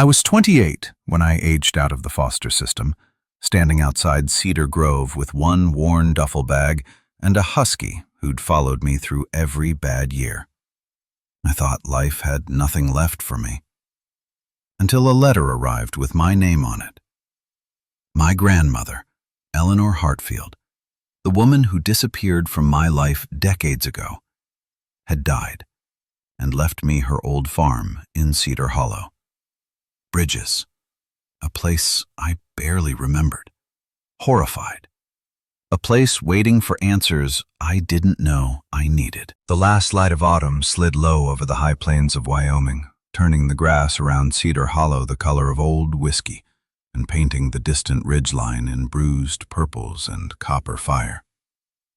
I was 28 when I aged out of the foster system, standing outside Cedar Grove with one worn duffel bag and a husky who'd followed me through every bad year. I thought life had nothing left for me. Until a letter arrived with my name on it. My grandmother, Eleanor Hartfield, the woman who disappeared from my life decades ago, had died and left me her old farm in Cedar Hollow. Bridges, a place I barely remembered. Horrified. A place waiting for answers I didn't know I needed. The last light of autumn slid low over the high plains of Wyoming, turning the grass around Cedar Hollow the color of old whiskey and painting the distant ridgeline in bruised purples and copper fire.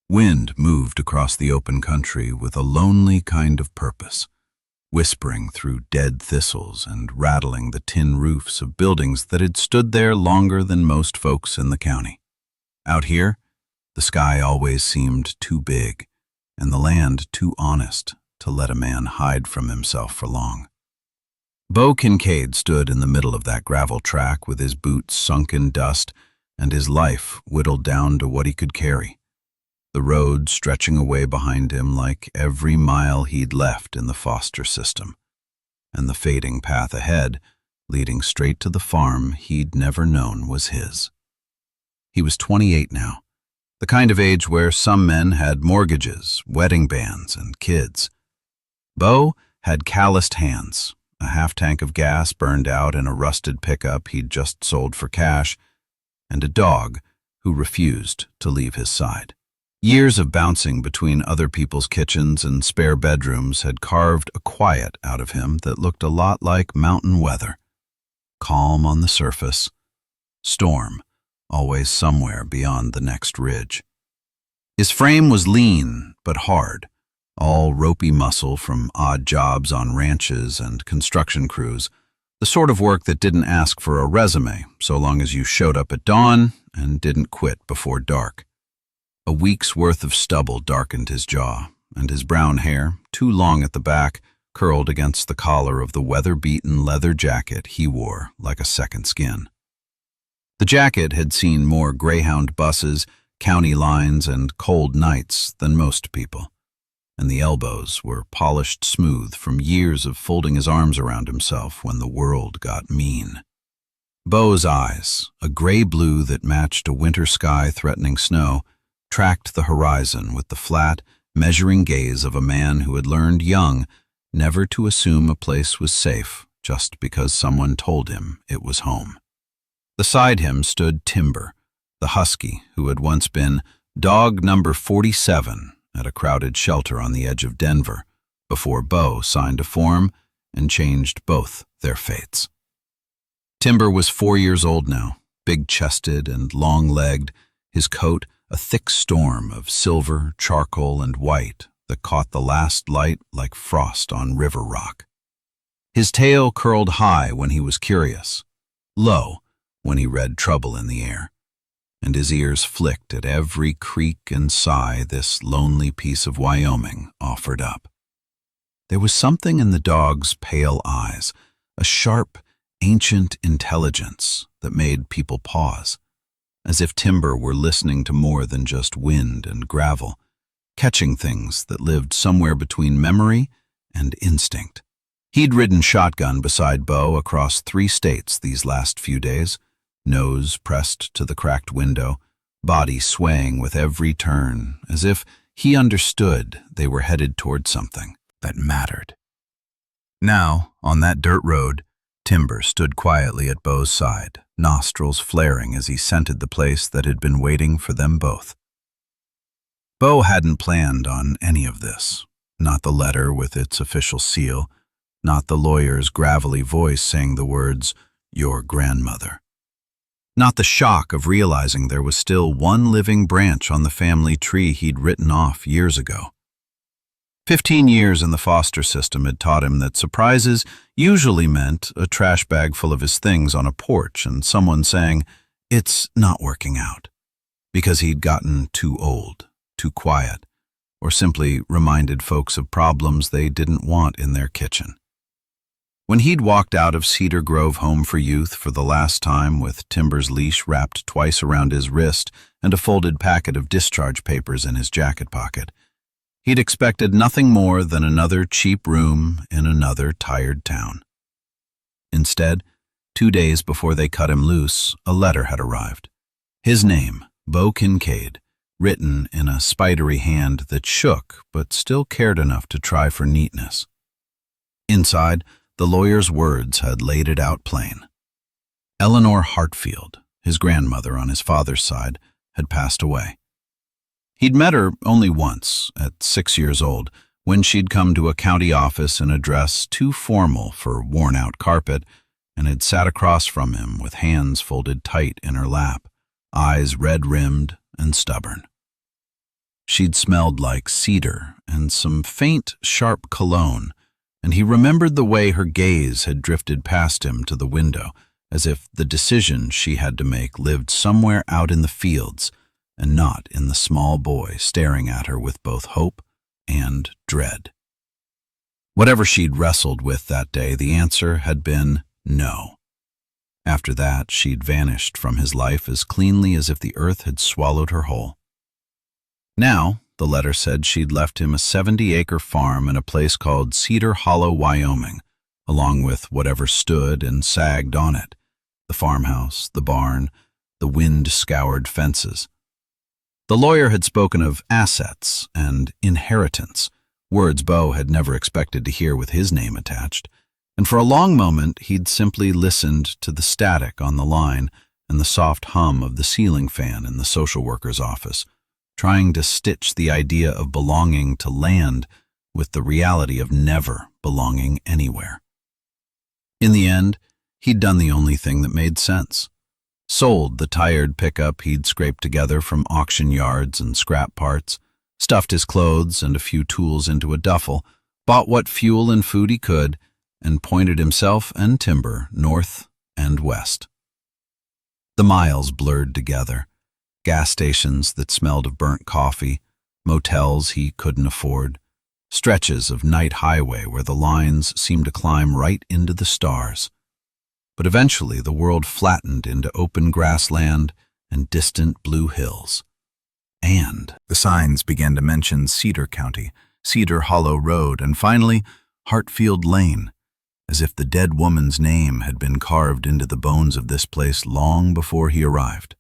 Wind moved across the open country with a lonely kind of purpose, whispering through dead thistles and rattling the tin roofs of buildings that had stood there longer than most folks in the county. Out here, the sky always seemed too big, and the land too honest to let a man hide from himself for long. Bo Kincaid stood in the middle of that gravel track with his boots sunk in dust and his life whittled down to what he could carry. The road stretching away behind him like every mile he'd left in the foster system, and the fading path ahead leading straight to the farm he'd never known was his. He was 28 now, the kind of age where some men had mortgages, wedding bands, and kids. Bo had calloused hands, a half-tank of gas burned out in a rusted pickup he'd just sold for cash, and a dog who refused to leave his side. Years of bouncing between other people's kitchens and spare bedrooms had carved a quiet out of him that looked a lot like mountain weather. Calm on the surface, storm always somewhere beyond the next ridge. His frame was lean but hard, all ropey muscle from odd jobs on ranches and construction crews, the sort of work that didn't ask for a resume so long as you showed up at dawn and didn't quit before dark. A week's worth of stubble darkened his jaw, and his brown hair, too long at the back, curled against the collar of the weather-beaten leather jacket he wore like a second skin. The jacket had seen more Greyhound buses, county lines, and cold nights than most people, and the elbows were polished smooth from years of folding his arms around himself when the world got mean. Bo's eyes, a gray blue that matched a winter sky threatening snow, tracked the horizon with the flat, measuring gaze of a man who had learned young never to assume a place was safe just because someone told him it was home. Beside him stood Timber, the husky who had once been dog number 47 at a crowded shelter on the edge of Denver, before Bo signed a form and changed both their fates. Timber was 4 years old now, big-chested and long-legged, his coat a thick storm of silver, charcoal, and white that caught the last light like frost on river rock. His tail curled high when he was curious, low when he read trouble in the air, and his ears flicked at every creak and sigh this lonely piece of Wyoming offered up. There was something in the dog's pale eyes, a sharp, ancient intelligence that made people pause, as if Timber were listening to more than just wind and gravel, catching things that lived somewhere between memory and instinct. He'd ridden shotgun beside Bo across 3 states these last few days, nose pressed to the cracked window, body swaying with every turn, as if he understood they were headed toward something that mattered. Now, on that dirt road, Timber stood quietly at Bo's side, nostrils flaring as he scented the place that had been waiting for them both. Bo hadn't planned on any of this, not the letter with its official seal, not the lawyer's gravelly voice saying the words, "Your grandmother." Not the shock of realizing there was still one living branch on the family tree he'd written off years ago. 15 years in the foster system had taught him that surprises usually meant a trash bag full of his things on a porch and someone saying, "It's not working out," because he'd gotten too old, too quiet, or simply reminded folks of problems they didn't want in their kitchen. When he'd walked out of Cedar Grove Home for Youth for the last time with Timber's leash wrapped twice around his wrist and a folded packet of discharge papers in his jacket pocket, he'd expected nothing more than another cheap room in another tired town. Instead, 2 days before they cut him loose, a letter had arrived. His name, Bo Kincaid, written in a spidery hand that shook but still cared enough to try for neatness. Inside, the lawyer's words had laid it out plain. Eleanor Hartfield, his grandmother on his father's side, had passed away. He'd met her only once, at 6 years old, when she'd come to a county office in a dress too formal for worn-out carpet and had sat across from him with hands folded tight in her lap, eyes red-rimmed and stubborn. She'd smelled like cedar and some faint, sharp cologne, and he remembered the way her gaze had drifted past him to the window, as if the decision she had to make lived somewhere out in the fields and not in the small boy staring at her with both hope and dread. Whatever she'd wrestled with that day, the answer had been no. After that, she'd vanished from his life as cleanly as if the earth had swallowed her whole. Now, the letter said, she'd left him a 70-acre farm in a place called Cedar Hollow, Wyoming, along with whatever stood and sagged on it: the farmhouse, the barn, the wind-scoured fences. The lawyer had spoken of assets and inheritance, words Bo had never expected to hear with his name attached, and for a long moment he'd simply listened to the static on the line and the soft hum of the ceiling fan in the social worker's office, trying to stitch the idea of belonging to land with the reality of never belonging anywhere. In the end, he'd done the only thing that made sense. Sold the tired pickup he'd scraped together from auction yards and scrap parts, stuffed his clothes and a few tools into a duffel, bought what fuel and food he could, and pointed himself and Timber north and west. The miles blurred together. Gas stations that smelled of burnt coffee, motels he couldn't afford, stretches of night highway where the lines seemed to climb right into the stars. But eventually the world flattened into open grassland and distant blue hills. And the signs began to mention Cedar County, Cedar Hollow Road, and finally Hartfield Lane, as if the dead woman's name had been carved into the bones of this place long before he arrived.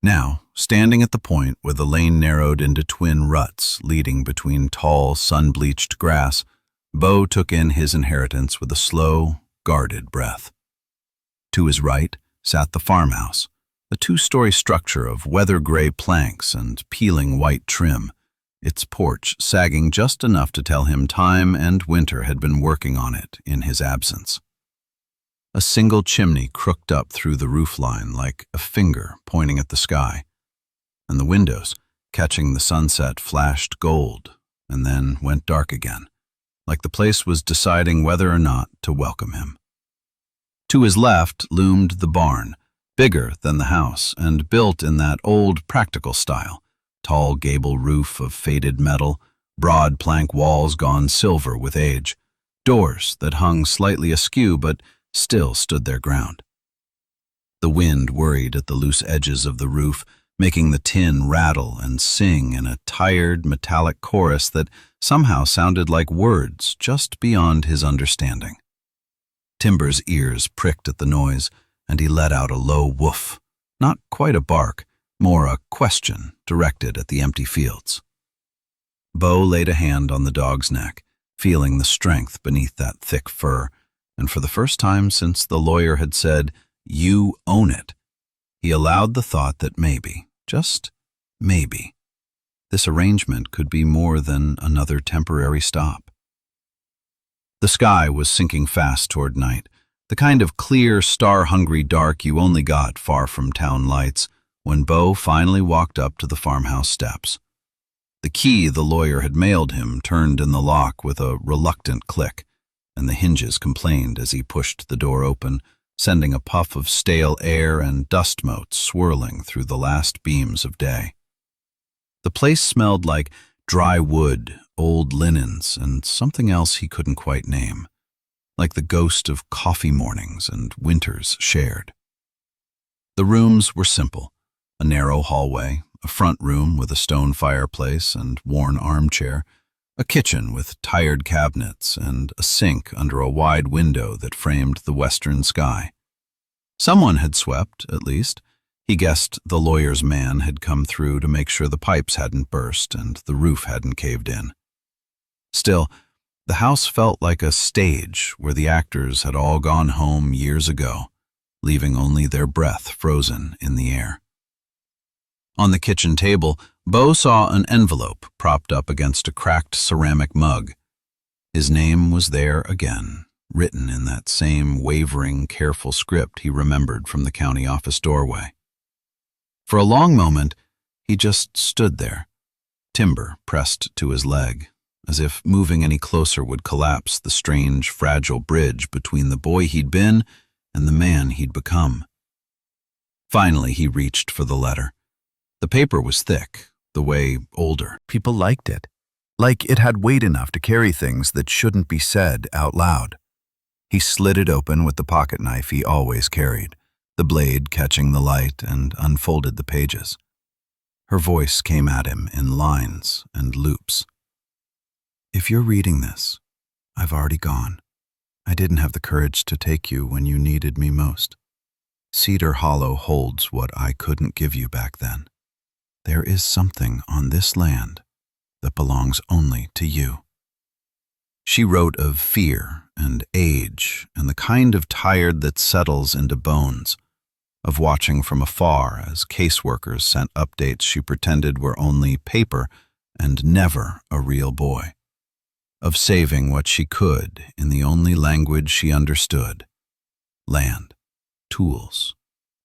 Now, standing at the point where the lane narrowed into twin ruts leading between tall, sun-bleached grass, Bo took in his inheritance with a slow, guarded breath. To his right sat the farmhouse, a 2-story structure of weather-gray planks and peeling white trim, its porch sagging just enough to tell him time and winter had been working on it in his absence. A single chimney crooked up through the roofline like a finger pointing at the sky, and the windows, catching the sunset, flashed gold and then went dark again, like the place was deciding whether or not to welcome him. To his left loomed the barn, bigger than the house and built in that old practical style: tall gable roof of faded metal, broad plank walls gone silver with age, doors that hung slightly askew but still stood their ground. The wind worried at the loose edges of the roof, making the tin rattle and sing in a tired, metallic chorus that somehow sounded like words just beyond his understanding. Timber's ears pricked at the noise, and he let out a low woof, not quite a bark, more a question directed at the empty fields. Bo laid a hand on the dog's neck, feeling the strength beneath that thick fur, and for the first time since the lawyer had said, "You own it," he allowed the thought that maybe, just maybe, this arrangement could be more than another temporary stop. The sky was sinking fast toward night, the kind of clear, star-hungry dark you only got far from town lights, when Bo finally walked up to the farmhouse steps. The key the lawyer had mailed him turned in the lock with a reluctant click, and the hinges complained as he pushed the door open, sending a puff of stale air and dust motes swirling through the last beams of day. The place smelled like dry wood, old linens, and something else he couldn't quite name. like the ghost of coffee mornings and winters shared. The rooms were simple: a narrow hallway, a front room with a stone fireplace and worn armchair, a kitchen with tired cabinets, and a sink under a wide window that framed the western sky. Someone had swept, at least. He guessed the lawyer's man had come through to make sure the pipes hadn't burst and the roof hadn't caved in. Still, the house felt like a stage where the actors had all gone home years ago, leaving only their breath frozen in the air. On the kitchen table, Beau saw an envelope propped up against a cracked ceramic mug. His name was there again, written in that same wavering, careful script he remembered from the county office doorway. For a long moment, he just stood there, timber pressed to his leg, as if moving any closer would collapse the strange, fragile bridge between the boy he'd been and the man he'd become. Finally, he reached for the letter. The paper was thick, the way older people liked it, like it had weight enough to carry things that shouldn't be said out loud. He slid it open with the pocket knife he always carried, the blade catching the light, and unfolded the pages. Her voice came at him in lines and loops. "If you're reading this, I've already gone. I didn't have the courage to take you when you needed me most. Cedar Hollow holds what I couldn't give you back then. There is something on this land that belongs only to you." She wrote of fear and age and the kind of tired that settles into bones, of watching from afar as caseworkers sent updates she pretended were only paper and never a real boy, of saving what she could in the only language she understood: land, tools,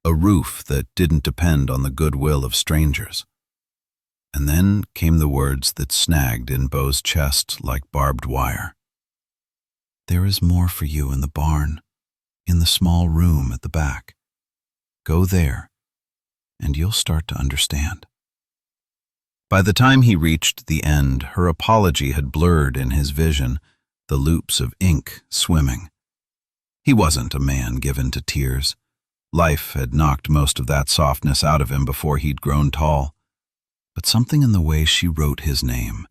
a roof that didn't depend on the goodwill of strangers. And then came the words that snagged in Beau's chest like barbed wire. "There is more for you in the barn, in the small room at the back. Go there, and you'll start to understand." By the time he reached the end, her apology had blurred in his vision, the loops of ink swimming. He wasn't a man given to tears. Life had knocked most of that softness out of him before he'd grown tall. But something in the way she wrote his name,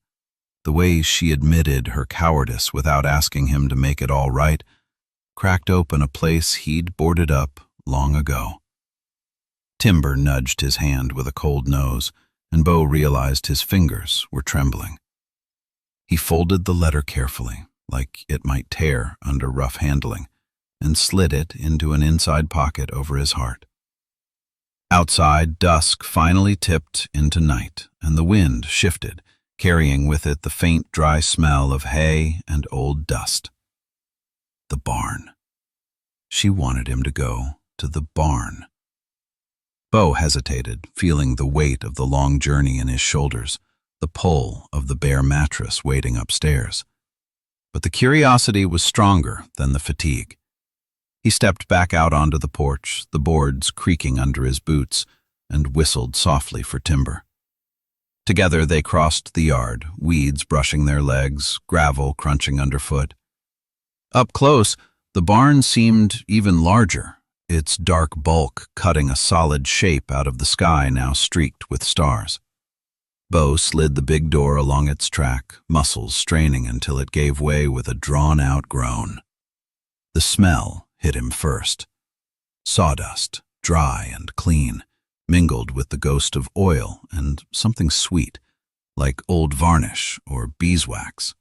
the way she admitted her cowardice without asking him to make it all right, cracked open a place he'd boarded up long ago. Timber nudged his hand with a cold nose, and Beau realized his fingers were trembling. He folded the letter carefully, like it might tear under rough handling, and slid it into an inside pocket over his heart. Outside, dusk finally tipped into night, and the wind shifted, carrying with it the faint, dry smell of hay and old dust. The barn. She wanted him to go to the barn. Beau hesitated, feeling the weight of the long journey in his shoulders, the pull of the bare mattress waiting upstairs. But the curiosity was stronger than the fatigue. He stepped back out onto the porch, the boards creaking under his boots, and whistled softly for Timber. Together they crossed the yard, weeds brushing their legs, gravel crunching underfoot. Up close, the barn seemed even larger, its dark bulk cutting a solid shape out of the sky now streaked with stars. Beau slid the big door along its track, muscles straining until it gave way with a drawn-out groan. The smell hit him first. Sawdust, dry and clean, mingled with the ghost of oil and something sweet, like old varnish or beeswax.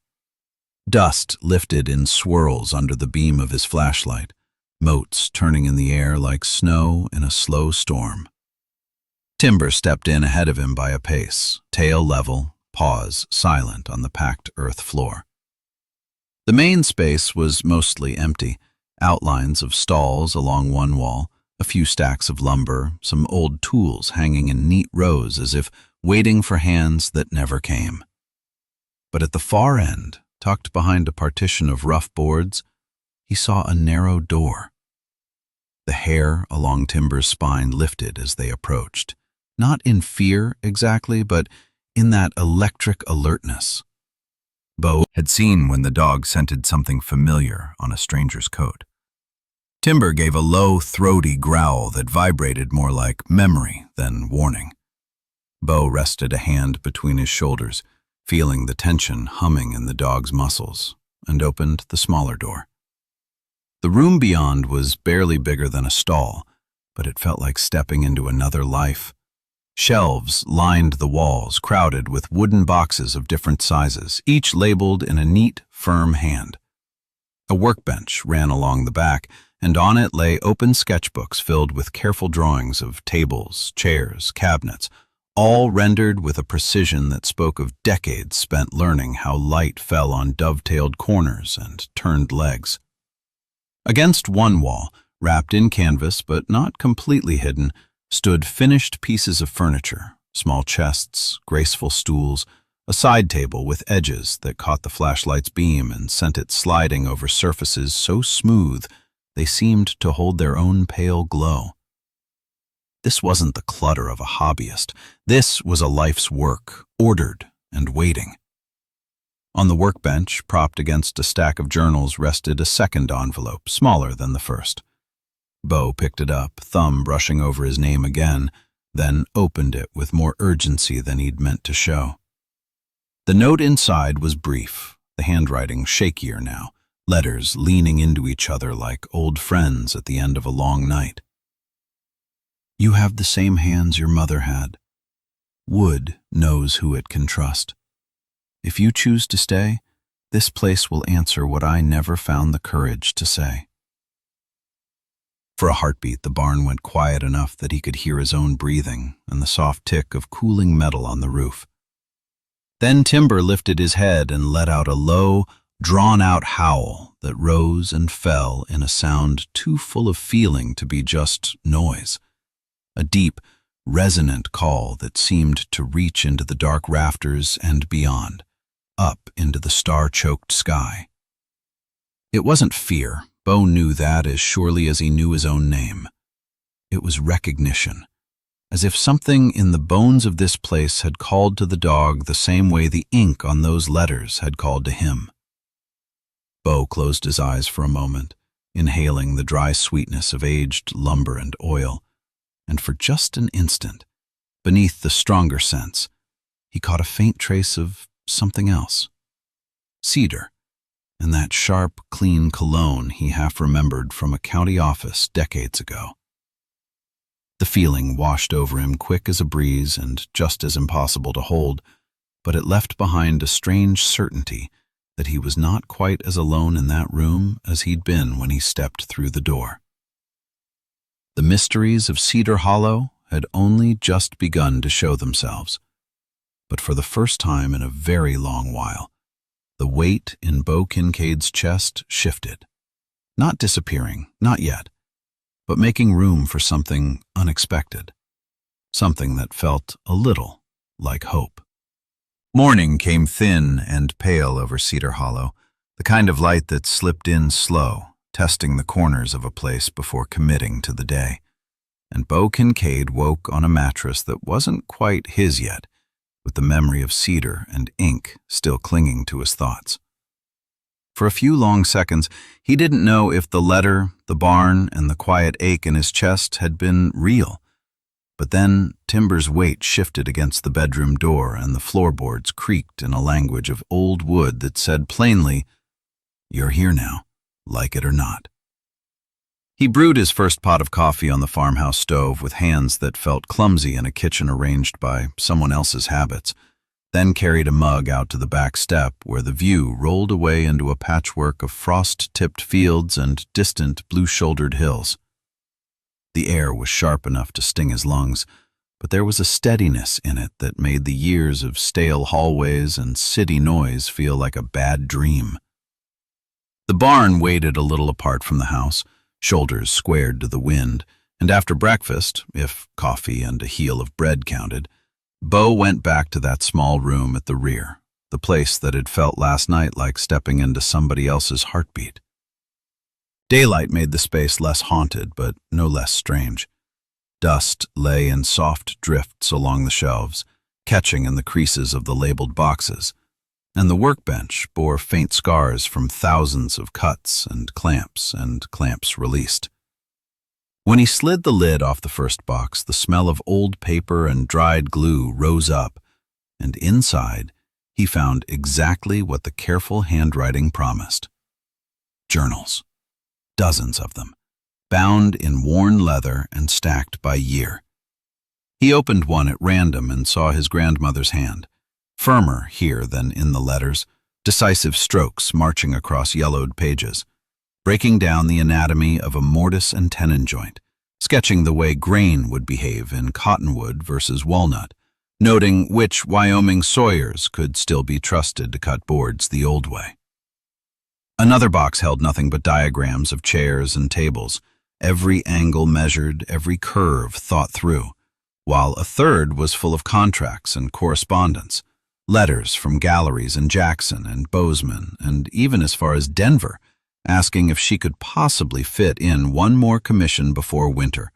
Dust lifted in swirls under the beam of his flashlight, motes turning in the air like snow in a slow storm. Timber stepped in ahead of him by a pace, tail level, paws silent on the packed earth floor. The main space was mostly empty, outlines of stalls along one wall, a few stacks of lumber, some old tools hanging in neat rows as if waiting for hands that never came. But at the far end, tucked behind a partition of rough boards, he saw a narrow door. The hair along Timber's spine lifted as they approached, not in fear exactly, but in that electric alertness. Bo had seen when the dog scented something familiar on a stranger's coat. Timber gave a low, throaty growl that vibrated more like memory than warning. Bo rested a hand between his shoulders, feeling the tension humming in the dog's muscles, and opened the smaller door. The room beyond was barely bigger than a stall, but it felt like stepping into another life. Shelves lined the walls, crowded with wooden boxes of different sizes, each labeled in a neat, firm hand. A workbench ran along the back, and on it lay open sketchbooks filled with careful drawings of tables, chairs, cabinets, all rendered with a precision that spoke of decades spent learning how light fell on dovetailed corners and turned legs. Against one wall, wrapped in canvas but not completely hidden, stood finished pieces of furniture, small chests, graceful stools, a side table with edges that caught the flashlight's beam and sent it sliding over surfaces so smooth they seemed to hold their own pale glow. This wasn't the clutter of a hobbyist. This was a life's work, ordered and waiting. On the workbench, propped against a stack of journals, rested a second envelope, smaller than the first. Bo picked it up, thumb brushing over his name again, then opened it with more urgency than he'd meant to show. The note inside was brief, the handwriting shakier now, letters leaning into each other like old friends at the end of a long night. You have the same hands your mother had. Wood knows who it can trust. If you choose to stay, this place will answer what I never found the courage to say. For a heartbeat, the barn went quiet enough that he could hear his own breathing and the soft tick of cooling metal on the roof. Then Timber lifted his head and let out a low, drawn-out howl that rose and fell in a sound too full of feeling to be just noise. A deep, resonant call that seemed to reach into the dark rafters and beyond, up into the star-choked sky. It wasn't fear. Bo knew that as surely as he knew his own name. It was recognition, as if something in the bones of this place had called to the dog the same way the ink on those letters had called to him. Bo closed his eyes for a moment, inhaling the dry sweetness of aged lumber and oil, and for just an instant, beneath the stronger sense, he caught a faint trace of something else. Cedar, and that sharp, clean cologne he half remembered from a county office decades ago. The feeling washed over him quick as a breeze and just as impossible to hold, but it left behind a strange certainty that he was not quite as alone in that room as he'd been when he stepped through the door. The mysteries of Cedar Hollow had only just begun to show themselves, but for the first time in a very long while, the weight in Bo Kincaid's chest shifted, not disappearing, not yet, but making room for something unexpected, something that felt a little like hope. Morning came thin and pale over Cedar Hollow, the kind of light that slipped in slow, testing the corners of a place before committing to the day. And Bo Kincaid woke on a mattress that wasn't quite his yet, with the memory of cedar and ink still clinging to his thoughts. For a few long seconds, he didn't know if the letter, the barn, and the quiet ache in his chest had been real. But then Timber's weight shifted against the bedroom door and the floorboards creaked in a language of old wood that said plainly, "You're here now, like it or not." He brewed his first pot of coffee on the farmhouse stove with hands that felt clumsy in a kitchen arranged by someone else's habits, then carried a mug out to the back step where the view rolled away into a patchwork of frost-tipped fields and distant blue-shouldered hills. The air was sharp enough to sting his lungs, but there was a steadiness in it that made the years of stale hallways and city noise feel like a bad dream. The barn waited a little apart from the house, shoulders squared to the wind, and after breakfast, if coffee and a heel of bread counted, Bo went back to that small room at the rear, the place that had felt last night like stepping into somebody else's heartbeat. Daylight made the space less haunted, but no less strange. Dust lay in soft drifts along the shelves, catching in the creases of the labeled boxes, and the workbench bore faint scars from thousands of cuts and clamps released. When he slid the lid off the first box, the smell of old paper and dried glue rose up, and inside he found exactly what the careful handwriting promised. Journals. Dozens of them, bound in worn leather and stacked by year. He opened one at random and saw his grandmother's hand, firmer here than in the letters, decisive strokes marching across yellowed pages, breaking down the anatomy of a mortise and tenon joint, sketching the way grain would behave in cottonwood versus walnut, noting which Wyoming sawyers could still be trusted to cut boards the old way. Another box held nothing but diagrams of chairs and tables, every angle measured, every curve thought through, while a third was full of contracts and correspondence, letters from galleries in Jackson and Bozeman, and even as far as Denver, asking if she could possibly fit in one more commission before winter,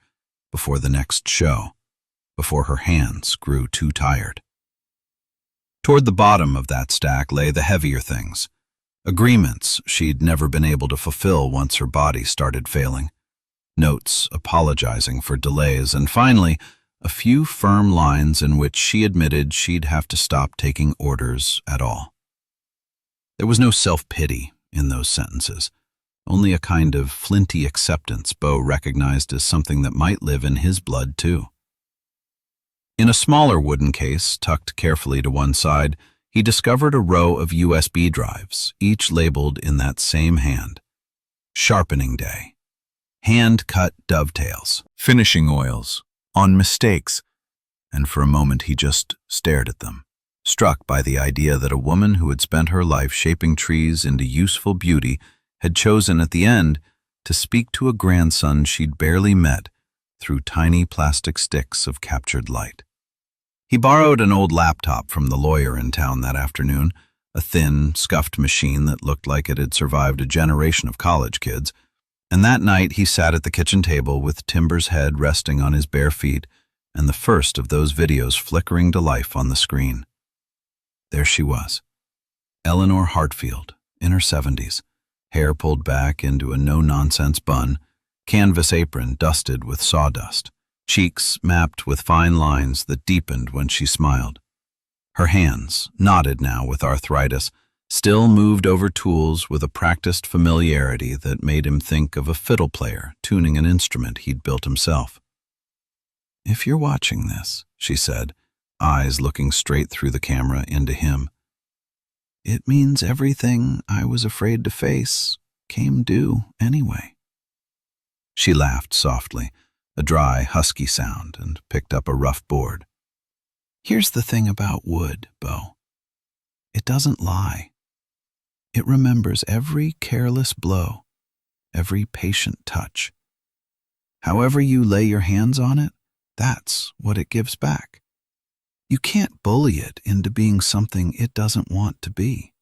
before the next show, before her hands grew too tired. Toward the bottom of that stack lay the heavier things, agreements she'd never been able to fulfill once her body started failing, notes apologizing for delays, and finally, a few firm lines in which she admitted she'd have to stop taking orders at all. There was no self-pity in those sentences, only a kind of flinty acceptance Bo recognized as something that might live in his blood too. In a smaller wooden case, tucked carefully to one side, he discovered a row of USB drives, each labeled in that same hand. Sharpening day, hand-cut dovetails, finishing oils, on mistakes, and for a moment he just stared at them, struck by the idea that a woman who had spent her life shaping trees into useful beauty had chosen at the end to speak to a grandson she'd barely met through tiny plastic sticks of captured light. He borrowed an old laptop from the lawyer in town that afternoon, a thin, scuffed machine that looked like it had survived a generation of college kids, and that night he sat at the kitchen table with Timber's head resting on his bare feet and the first of those videos flickering to life on the screen. There she was, Eleanor Hartfield, in her 70s, hair pulled back into a no-nonsense bun, canvas apron dusted with sawdust, cheeks mapped with fine lines that deepened when she smiled. Her hands, knotted now with arthritis, still moved over tools with a practiced familiarity that made him think of a fiddle player tuning an instrument he'd built himself. "If you're watching this," she said, eyes looking straight through the camera into him, "it means everything I was afraid to face came due anyway." She laughed softly, a dry, husky sound, and picked up a rough board. "Here's the thing about wood, Bo. It doesn't lie. It remembers every careless blow, every patient touch. However you lay your hands on it, that's what it gives back. You can't bully it into being something it doesn't want to be.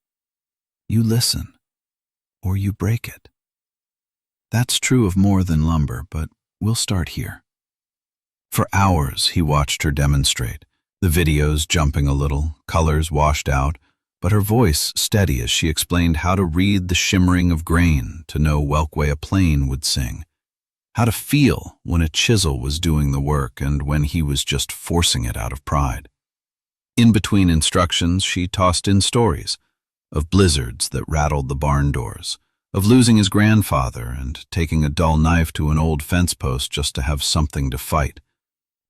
You listen, or you break it. That's true of more than lumber, but we'll start here." For hours he watched her demonstrate, the videos jumping a little, colors washed out, but her voice steady as she explained how to read the shimmering of grain to know Welkway a plane would sing, how to feel when a chisel was doing the work and when he was just forcing it out of pride. In between instructions, she tossed in stories of blizzards that rattled the barn doors, of losing his grandfather and taking a dull knife to an old fence post just to have something to fight,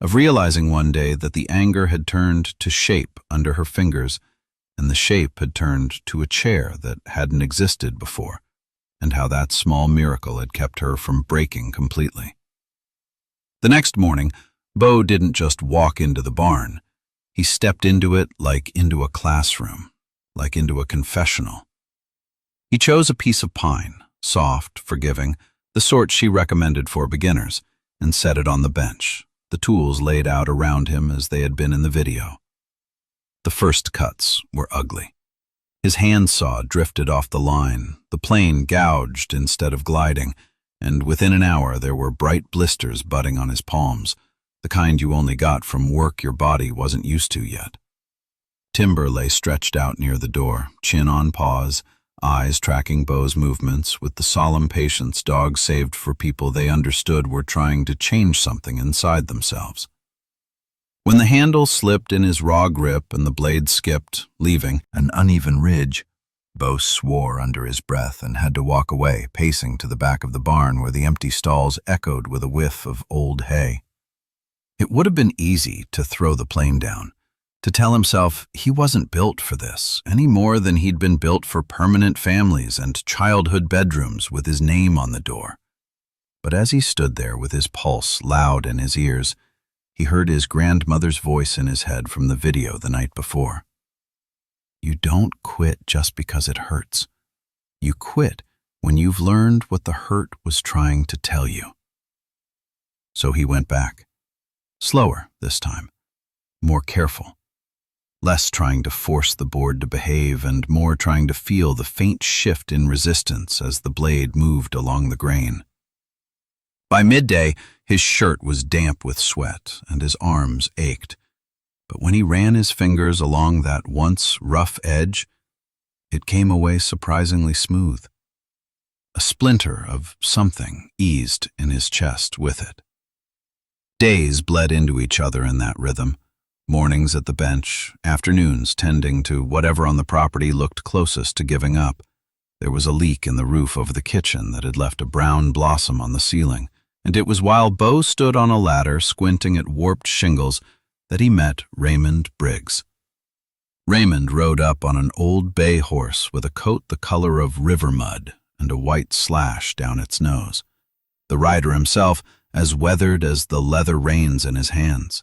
of realizing one day that the anger had turned to shape under her fingers and the shape had turned to a chair that hadn't existed before, and how that small miracle had kept her from breaking completely. The next morning, Bo didn't just walk into the barn. He stepped into it like into a classroom, like into a confessional. He chose a piece of pine, soft, forgiving, the sort she recommended for beginners, and set it on the bench, the tools laid out around him as they had been in the video. The first cuts were ugly. His handsaw drifted off the line, the plane gouged instead of gliding, and within an hour there were bright blisters budding on his palms, the kind you only got from work your body wasn't used to yet. Timber lay stretched out near the door, chin on paws, eyes tracking Beau's movements with the solemn patience dogs saved for people they understood were trying to change something inside themselves. When the handle slipped in his raw grip and the blade skipped, leaving an uneven ridge, Beau swore under his breath and had to walk away, pacing to the back of the barn where the empty stalls echoed with a whiff of old hay. It would have been easy to throw the plane down, to tell himself he wasn't built for this, any more than he'd been built for permanent families and childhood bedrooms with his name on the door. But as he stood there with his pulse loud in his ears, he heard his grandmother's voice in his head from the video the night before. You don't quit just because it hurts. You quit when you've learned what the hurt was trying to tell you. So he went back. Slower this time, more careful. Less trying to force the board to behave and more trying to feel the faint shift in resistance as the blade moved along the grain. By midday, his shirt was damp with sweat and his arms ached. But when he ran his fingers along that once rough edge, it came away surprisingly smooth. A splinter of something eased in his chest with it. Days bled into each other in that rhythm. Mornings at the bench, afternoons tending to whatever on the property looked closest to giving up. There was a leak in the roof over the kitchen that had left a brown blossom on the ceiling, and it was while Beau stood on a ladder squinting at warped shingles that he met Raymond Briggs. Raymond rode up on an old bay horse with a coat the color of river mud and a white slash down its nose. The rider himself as weathered as the leather reins in his hands.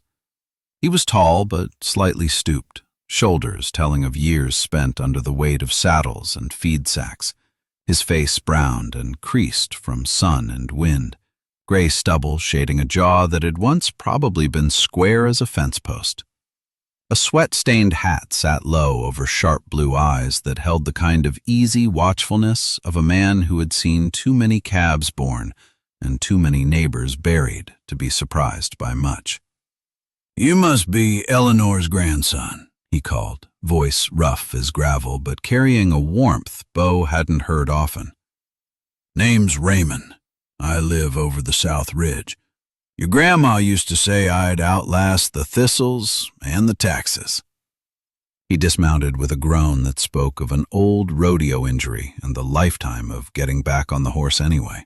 He was tall but slightly stooped, shoulders telling of years spent under the weight of saddles and feed sacks, his face browned and creased from sun and wind, gray stubble shading a jaw that had once probably been square as a fence post. A sweat-stained hat sat low over sharp blue eyes that held the kind of easy watchfulness of a man who had seen too many calves born and too many neighbors buried to be surprised by much. "You must be Eleanor's grandson," he called, voice rough as gravel but carrying a warmth Beau hadn't heard often. "Name's Raymond. I live over the South Ridge. Your grandma used to say I'd outlast the thistles and the taxes." He dismounted with a groan that spoke of an old rodeo injury and the lifetime of getting back on the horse anyway.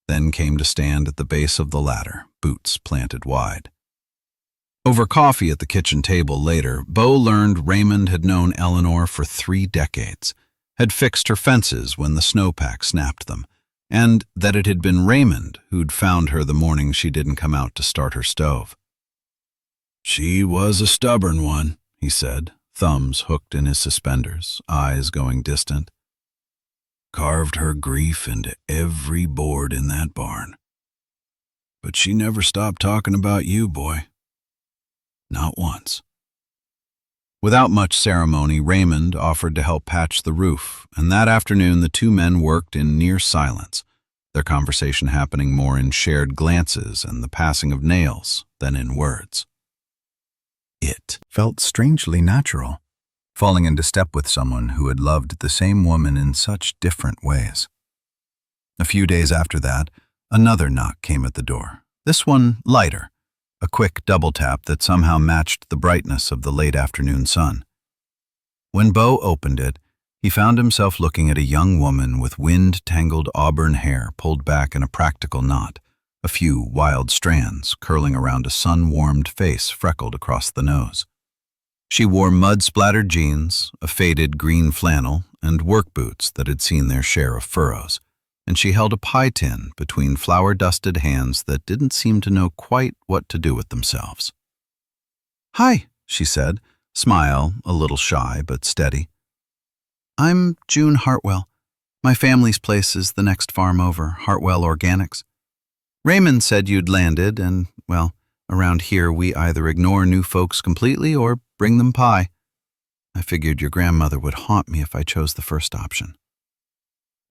Then came to stand at the base of the ladder, boots planted wide. Over coffee at the kitchen table later, Beau learned Raymond had known Eleanor for 3 decades, had fixed her fences when the snowpack snapped them, and that it had been Raymond who'd found her the morning she didn't come out to start her stove. "She was a stubborn one," he said, thumbs hooked in his suspenders, eyes going distant. "Carved her grief into every board in that barn. But she never stopped talking about you, boy. Not once." Without much ceremony, Raymond offered to help patch the roof, and that afternoon the 2 men worked in near silence, their conversation happening more in shared glances and the passing of nails than in words. It felt strangely natural, falling into step with someone who had loved the same woman in such different ways. A few days after that, another knock came at the door, this one lighter, a quick double tap that somehow matched the brightness of the late afternoon sun. When Beau opened it, he found himself looking at a young woman with wind-tangled auburn hair pulled back in a practical knot, a few wild strands curling around a sun-warmed face freckled across the nose. She wore mud-splattered jeans, a faded green flannel, and work boots that had seen their share of furrows, and she held a pie tin between flour-dusted hands that didn't seem to know quite what to do with themselves. "Hi," she said, smile a little shy but steady. "I'm June Hartwell. My family's place is the next farm over, Hartwell Organics. Raymond said you'd landed, and, well, around here we either ignore new folks completely or bring them pie. I figured your grandmother would haunt me if I chose the first option."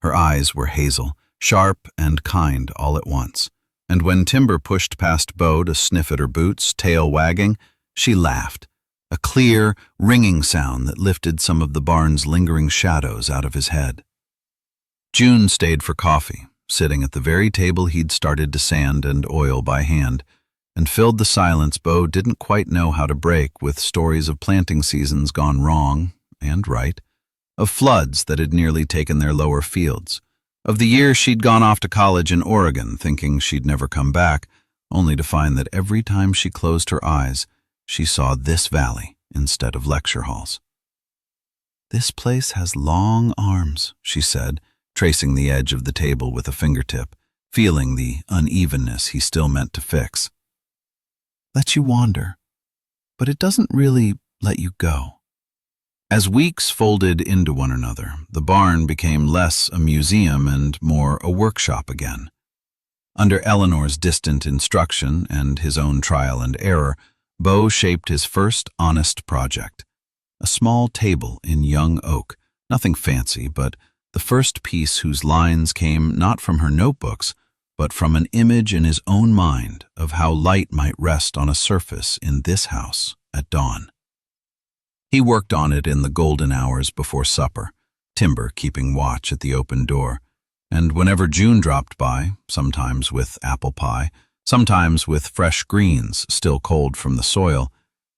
Her eyes were hazel, sharp and kind all at once, and when Timber pushed past Beau to sniff at her boots, tail wagging, she laughed, a clear, ringing sound that lifted some of the barn's lingering shadows out of his head. June stayed for coffee, sitting at the very table he'd started to sand and oil by hand, and filled the silence Bo didn't quite know how to break with stories of planting seasons gone wrong and right, of floods that had nearly taken their lower fields, of the year she'd gone off to college in Oregon thinking she'd never come back, only to find that every time she closed her eyes, she saw this valley instead of lecture halls. "This place has long arms," she said, tracing the edge of the table with a fingertip, feeling the unevenness he still meant to fix. "Lets you wander, but it doesn't really let you go." As weeks folded into one another, the barn became less a museum and more a workshop again. Under Eleanor's distant instruction and his own trial and error, Bo shaped his first honest project, a small table in young oak, nothing fancy, but the first piece whose lines came not from her notebooks, but from an image in his own mind of how light might rest on a surface in this house at dawn. He worked on it in the golden hours before supper, Timber keeping watch at the open door, and whenever June dropped by, sometimes with apple pie, sometimes with fresh greens still cold from the soil,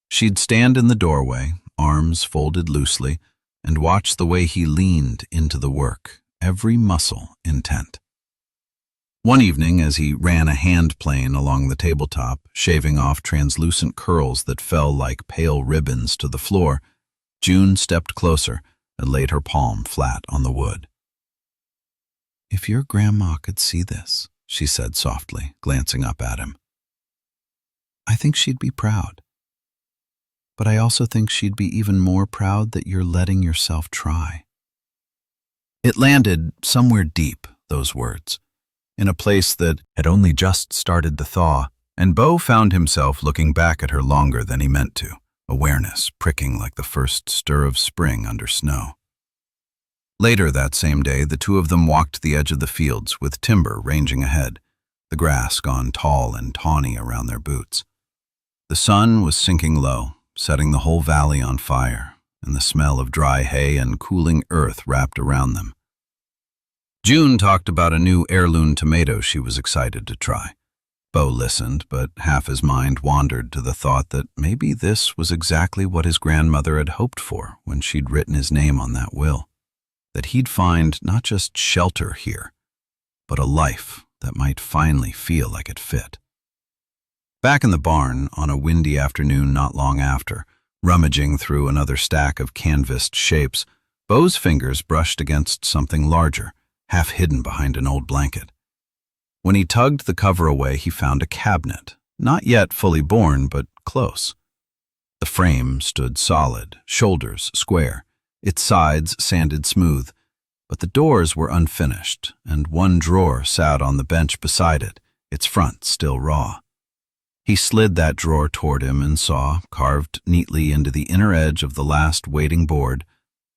she'd stand in the doorway, arms folded loosely, and watch the way he leaned into the work, every muscle intent. One evening, as he ran a hand plane along the tabletop, shaving off translucent curls that fell like pale ribbons to the floor, June stepped closer and laid her palm flat on the wood. "If your grandma could see this," she said softly, glancing up at him, "I think she'd be proud. But I also think she'd be even more proud that you're letting yourself try." It landed somewhere deep, those words, in a place that had only just started to thaw, and Bo found himself looking back at her longer than he meant to, awareness pricking like the first stir of spring under snow. Later that same day, the two of them walked the edge of the fields with Timber ranging ahead, the grass gone tall and tawny around their boots. The sun was sinking low, setting the whole valley on fire, and the smell of dry hay and cooling earth wrapped around them. June talked about a new heirloom tomato she was excited to try. Bo listened, but half his mind wandered to the thought that maybe this was exactly what his grandmother had hoped for when she'd written his name on that will, that he'd find not just shelter here, but a life that might finally feel like it fit. Back in the barn, on a windy afternoon not long after, rummaging through another stack of canvassed shapes, Bo's fingers brushed against something larger, half hidden behind an old blanket. When he tugged the cover away, he found a cabinet, not yet fully born, but close. The frame stood solid, shoulders square, its sides sanded smooth, but the doors were unfinished, and one drawer sat on the bench beside it, its front still raw. He slid that drawer toward him and saw, carved neatly into the inner edge of the last waiting board,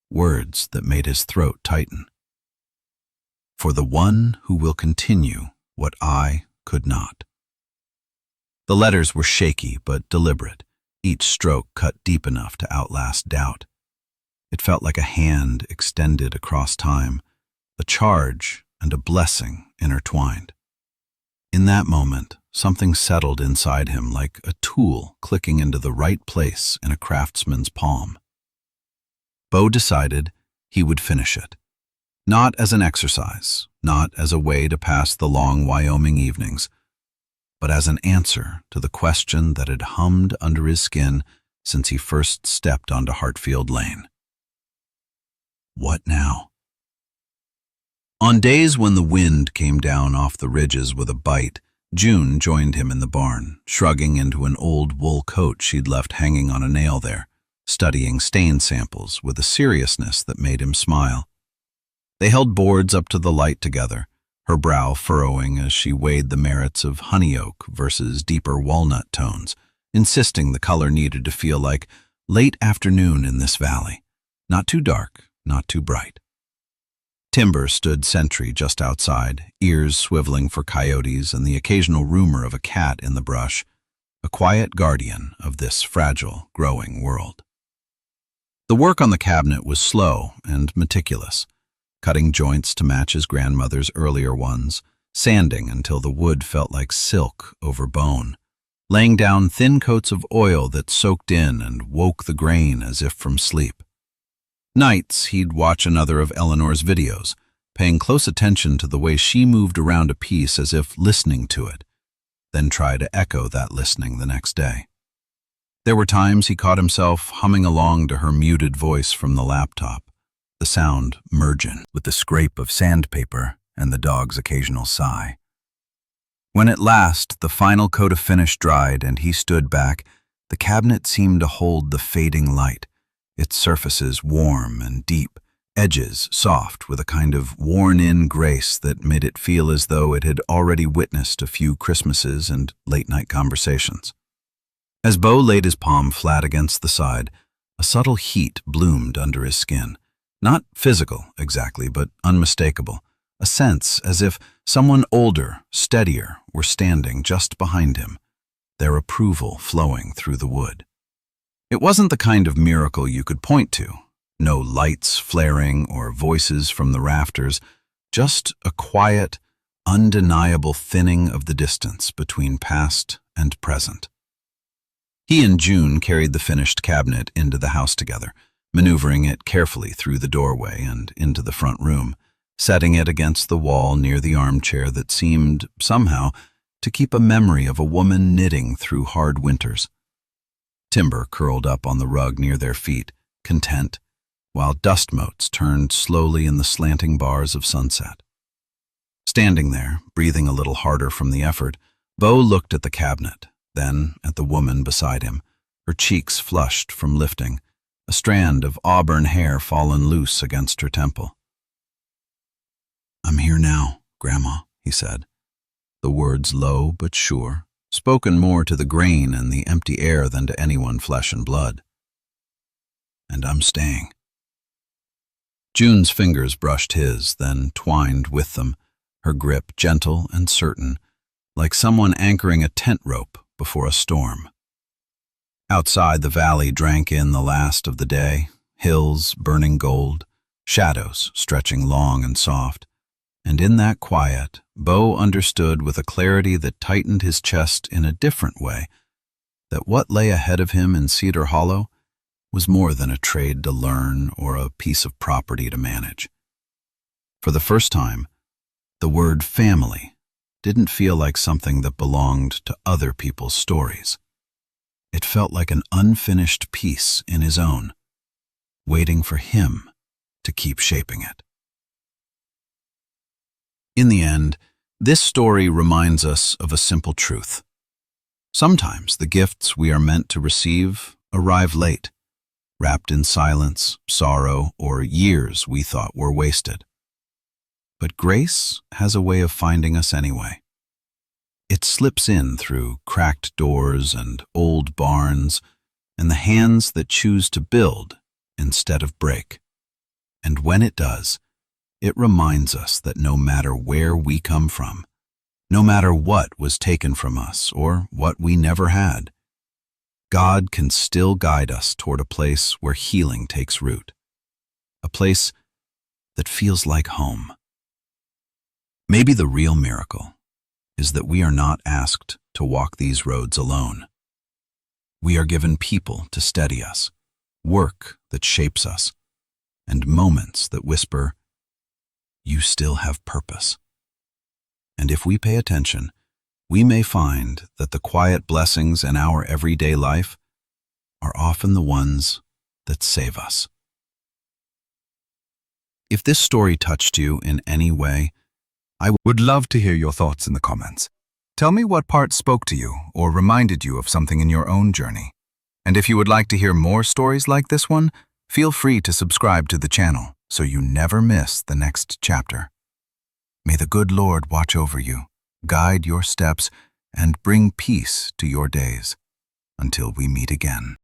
words that made his throat tighten. "For the one who will continue what I could not." The letters were shaky but deliberate, each stroke cut deep enough to outlast doubt. It felt like a hand extended across time, a charge and a blessing intertwined. In that moment, something settled inside him like a tool clicking into the right place in a craftsman's palm. Bo decided he would finish it. Not as an exercise, not as a way to pass the long Wyoming evenings, but as an answer to the question that had hummed under his skin since he first stepped onto Hartfield Lane. What now? On days when the wind came down off the ridges with a bite, June joined him in the barn, shrugging into an old wool coat she'd left hanging on a nail there, studying stain samples with a seriousness that made him smile. They held boards up to the light together, her brow furrowing as she weighed the merits of honey oak versus deeper walnut tones, insisting the color needed to feel like late afternoon in this valley, not too dark, not too bright. Timber stood sentry just outside, ears swiveling for coyotes and the occasional rumor of a cat in the brush, a quiet guardian of this fragile, growing world. The work on the cabinet was slow and meticulous, cutting joints to match his grandmother's earlier ones, sanding until the wood felt like silk over bone, laying down thin coats of oil that soaked in and woke the grain as if from sleep. Nights, he'd watch another of Eleanor's videos, paying close attention to the way she moved around a piece as if listening to it, then try to echo that listening the next day. There were times he caught himself humming along to her muted voice from the laptop, the sound merging with the scrape of sandpaper and the dog's occasional sigh. When at last the final coat of finish dried and he stood back, the cabinet seemed to hold the fading light, its surfaces warm and deep, edges soft with a kind of worn-in grace that made it feel as though it had already witnessed a few Christmases and late-night conversations. As Beau laid his palm flat against the side, a subtle heat bloomed under his skin. Not physical, exactly, but unmistakable. A sense as if someone older, steadier, were standing just behind him, their approval flowing through the wood. It wasn't the kind of miracle you could point to. No lights flaring or voices from the rafters, just a quiet, undeniable thinning of the distance between past and present. He and June carried the finished cabinet into the house together, maneuvering it carefully through the doorway and into the front room, setting it against the wall near the armchair that seemed, somehow, to keep a memory of a woman knitting through hard winters. Timber curled up on the rug near their feet, content, while dust motes turned slowly in the slanting bars of sunset. Standing there, breathing a little harder from the effort, Beau looked at the cabinet, then at the woman beside him, her cheeks flushed from lifting, a strand of auburn hair fallen loose against her temple. "I'm here now, Grandma," he said, the words low but sure, spoken more to the grain and the empty air than to anyone flesh and blood. "And I'm staying." June's fingers brushed his, then twined with them, her grip gentle and certain, like someone anchoring a tent rope before a storm. Outside, the valley drank in the last of the day, hills burning gold, shadows stretching long and soft, and in that quiet, Beau understood with a clarity that tightened his chest in a different way that what lay ahead of him in Cedar Hollow was more than a trade to learn or a piece of property to manage. For the first time, the word family didn't feel like something that belonged to other people's stories. It felt like an unfinished piece in his own, waiting for him to keep shaping it. In the end, this story reminds us of a simple truth. Sometimes the gifts we are meant to receive arrive late, wrapped in silence, sorrow, or years we thought were wasted. But grace has a way of finding us anyway. It slips in through cracked doors and old barns, and the hands that choose to build instead of break. And when it does, it reminds us that no matter where we come from, no matter what was taken from us or what we never had, God can still guide us toward a place where healing takes root, a place that feels like home. Maybe the real miracle is that we are not asked to walk these roads alone. We are given people to steady us, work that shapes us, and moments that whisper, "You still have purpose." And if we pay attention, we may find that the quiet blessings in our everyday life are often the ones that save us. If this story touched you in any way, I would love to hear your thoughts in the comments. Tell me what part spoke to you or reminded you of something in your own journey. And if you would like to hear more stories like this one, feel free to subscribe to the channel so you never miss the next chapter. May the good Lord watch over you, guide your steps, and bring peace to your days. Until we meet again.